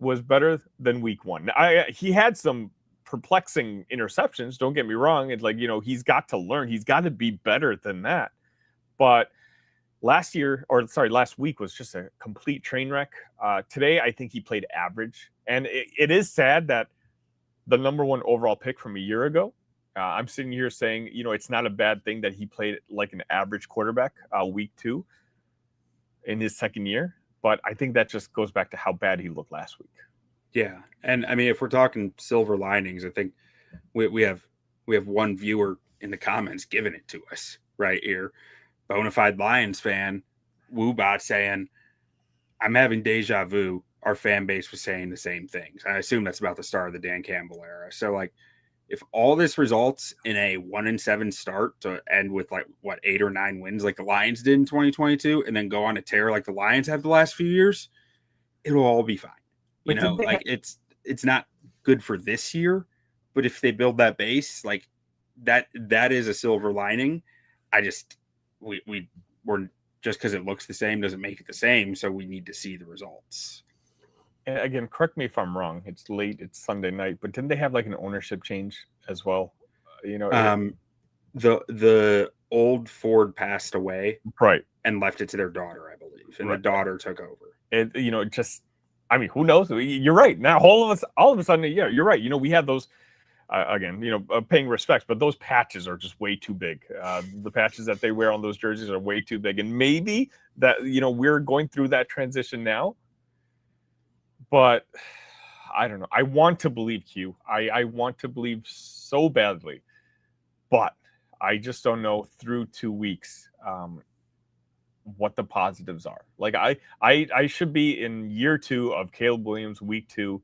was better than week 1. He had some perplexing interceptions, don't get me wrong. It's like, you know, he's got to learn. He's got to be better than that. But last week was just a complete train wreck. Today, I think he played average. And it is sad that the number 1 overall pick from a year ago, I'm sitting here saying, you know, it's not a bad thing that he played like an average quarterback week 2 in his second year. But I think that just goes back to how bad he looked last week. Yeah. And I mean, if we're talking silver linings, I think we have one viewer in the comments giving it to us right here. Bonafide Lions fan, Woobot, saying, I'm having deja vu. Our fan base was saying the same things. I assume that's about the start of the Dan Campbell era. So, like, if all this results in a 1-7 start to end with, like, what, 8 or 9 wins like the Lions did in 2022, and then go on a tear like the Lions have the last few years, it'll all be fine. You know, like, it's not good for this year, but if they build that base, like, that is a silver lining. I just we're just because it looks the same doesn't make it the same. So we need to see the results. And again, correct me if I'm wrong. It's late. It's Sunday night, but didn't they have like an ownership change as well? You know, the old Ford passed away, right, and left it to their daughter, I believe, and the daughter took over. And you know, just, I mean, who knows? You're right. Now, all of a sudden, yeah, you're right. You know, we have those. Again, you know, paying respects, but those patches are just way too big. The patches that they wear on those jerseys are way too big. And maybe that, you know, we're going through that transition now. But I don't know. I want to believe, Q. I want to believe so badly. But I just don't know through 2 weeks what the positives are. Like, I should be in year 2 of Caleb Williams, week 2.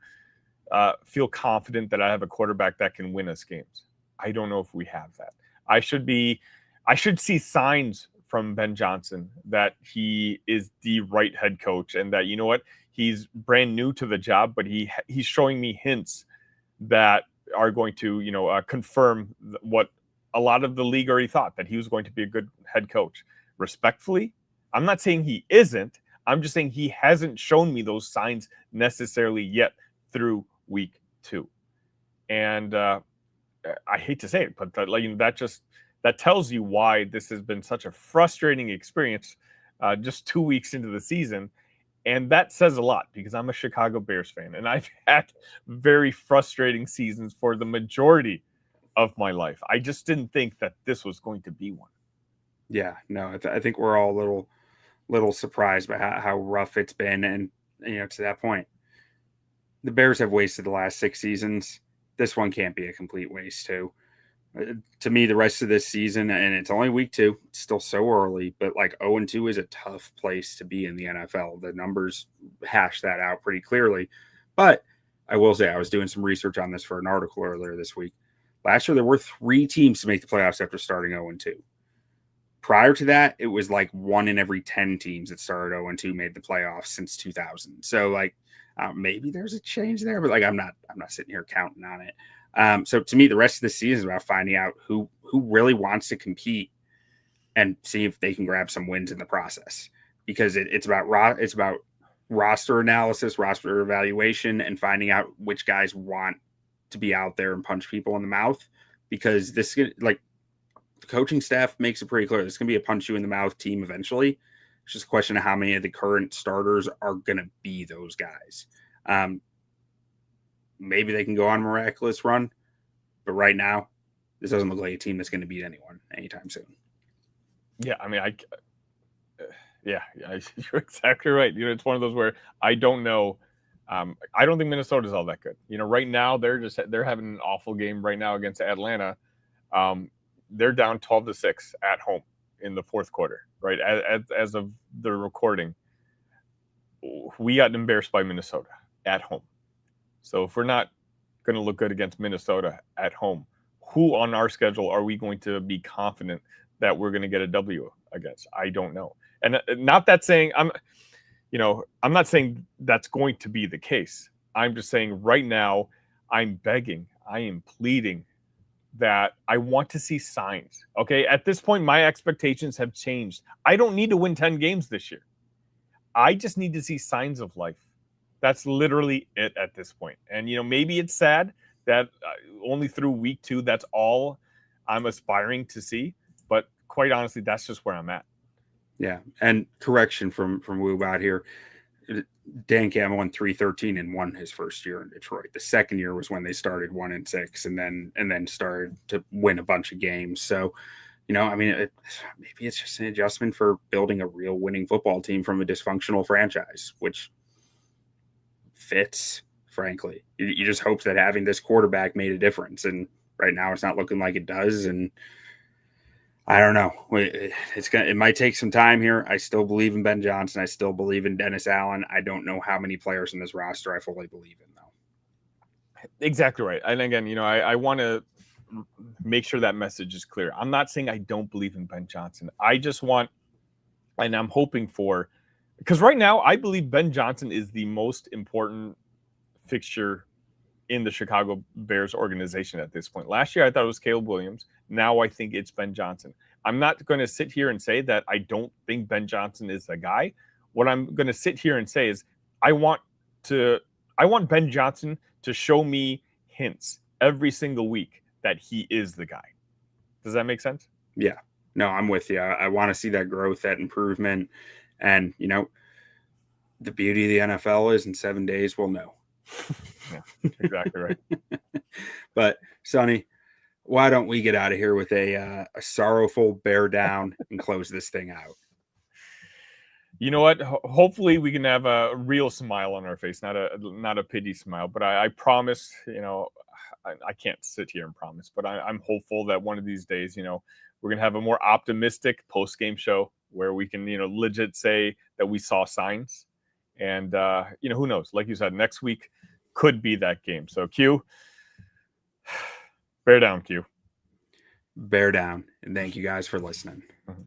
Feel confident that I have a quarterback that can win us games. I don't know if we have that. I should see signs from Ben Johnson that he is the right head coach, and that, you know what, he's brand new to the job, but he's showing me hints that are going to, you know, confirm what a lot of the league already thought, that he was going to be a good head coach. Respectfully, I'm not saying he isn't. I'm just saying he hasn't shown me those signs necessarily yet through week 2. And I hate to say it, but that tells you why this has been such a frustrating experience just 2 weeks into the season. And that says a lot, because I'm a Chicago Bears fan, and I've had very frustrating seasons for the majority of my life. I just didn't think that this was going to be one. Yeah, no, I think we're all a little surprised by how rough it's been. And, you know, to that point, the Bears have wasted the last 6 seasons. This one can't be a complete waste too. To me, the rest of this season, and it's only week 2, it's still so early, but like 0-2 is a tough place to be in the NFL. The numbers hash that out pretty clearly. But I will say, I was doing some research on this for an article earlier this week. Last year, there were 3 teams to make the playoffs after starting 0-2. prior to that, it was like 1 in every 10 teams that started 0-2 made the playoffs since 2000. So like maybe there's a change there, but like I'm not sitting here counting on it. So to me, the rest of the season is about finding out who really wants to compete and see if they can grab some wins in the process, because it's about roster analysis, roster evaluation, and finding out which guys want to be out there and punch people in the mouth, because this like the coaching staff makes it pretty clear this is going to be a punch you in the mouth team eventually. It's just a question of how many of the current starters are going to be those guys. Maybe they can go on a miraculous run, but right now this doesn't look like a team that's going to beat anyone anytime soon. Yeah, I mean, you're exactly right. You know, it's one of those where I don't know. I don't think Minnesota's all that good. You know, right now they're having an awful game right now against Atlanta. They're down 12-6 at home in the fourth quarter, right? As of the recording, we got embarrassed by Minnesota at home. So if we're not going to look good against Minnesota at home, who on our schedule are we going to be confident that we're going to get a W against? I don't know. And not that saying I'm not saying that's going to be the case. I'm just saying right now, I am pleading that I want to see signs. Okay. At this point, my expectations have changed. I don't need to win 10 games this year. I just need to see signs of life. That's literally it at this point. And, you know, maybe it's sad that only through week 2, that's all I'm aspiring to see. But quite honestly, that's just where I'm at. Yeah. And correction from Woob out here. Dan Campbell won 3-13 and won his first year in Detroit. The second year was when they started 1-6 and then started to win a bunch of games. So, you know, I mean, maybe it's just an adjustment for building a real winning football team from a dysfunctional franchise, which fits, frankly. You just hope that having this quarterback made a difference. And right now it's not looking like it does. And I don't know. It might take some time here. I still believe in Ben Johnson. I still believe in Dennis Allen. I don't know how many players in this roster I fully believe in, though. Exactly right. And again, you know, I want to make sure that message is clear. I'm not saying I don't believe in Ben Johnson. I just want, and I'm hoping for, because right now I believe Ben Johnson is the most important fixture in the Chicago Bears organization at this point. Last year, I thought it was Caleb Williams. Now I think it's Ben Johnson. I'm not going to sit here and say that I don't think Ben Johnson is the guy. What I'm going to sit here and say is I want Ben Johnson to show me hints every single week that he is the guy. Does that make sense? Yeah. No, I'm with you. I want to see that growth, that improvement. And, you know, the beauty of the NFL is in 7 days, we'll know. Yeah, exactly right. But Sonny, why don't we get out of here with a sorrowful bear down and close this thing out? You know what? Hopefully we can have a real smile on our face, not a pity smile. But I promise, you know, I can't sit here and promise, but I'm hopeful that one of these days, you know, we're gonna have a more optimistic post-game show where we can, you know, legit say that we saw signs. And you know, who knows? Like you said, next week could be that game. So Q, bear down, Q. Bear down. And thank you guys for listening. Mm-hmm.